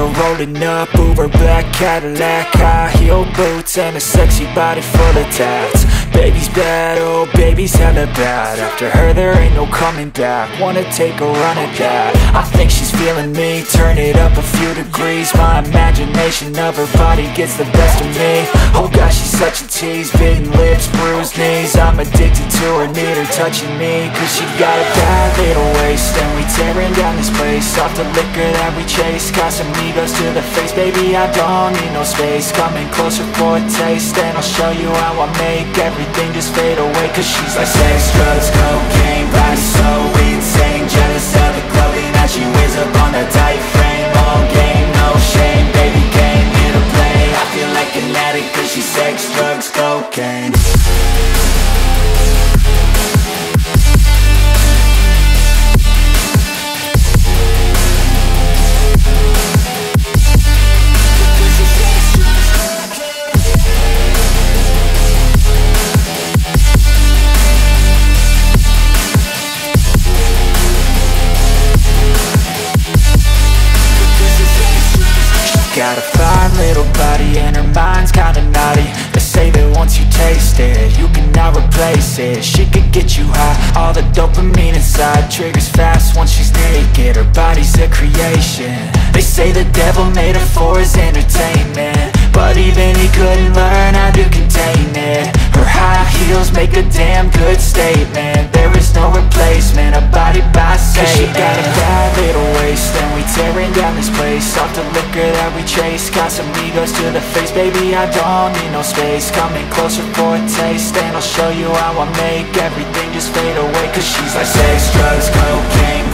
her rolling up, Uber black Cadillac, high heel boots and a sexy body full of tats. Baby's bad, oh baby's hella bad. After her there ain't no coming back. Wanna take a run at that. I think she's feeling me, turn it up a few degrees. My imagination of her body gets the best of me. Oh gosh, she's such a tease, bitten lips, bruised knees. I'm addicted to her, need her touching me, cause she got a bad little waist. And we tearing down this place, off the liquor that we chase. Got some egos to the face, baby I don't need no space. Coming closer for a taste, and I'll show you how I make everything just fade away. Cause she's like sex, drugs, cocaine, body so insane. Jealous of the clothing that she wears up on a tight frame. All game, no shame, baby came here to play. I feel like an addict cause she's sex, drugs, cocaine. Got a fine little body and her mind's kinda naughty. They say that once you taste it, you cannot replace it. She could get you high, all the dopamine inside triggers fast once she's naked. Her body's a creation. They say the devil made her for his entertainment, but even he couldn't learn how to contain it. Her high heels make a damn good statement. There is no replacement, a body by Satan. Cause she got a bad little waist, and we tearing down this place. Off the liquor that we chase, got some egos to the face. Baby, I don't need no space. Coming closer for a taste, and I'll show you how I make everything just fade away. Cause she's like sex, drugs, cocaine,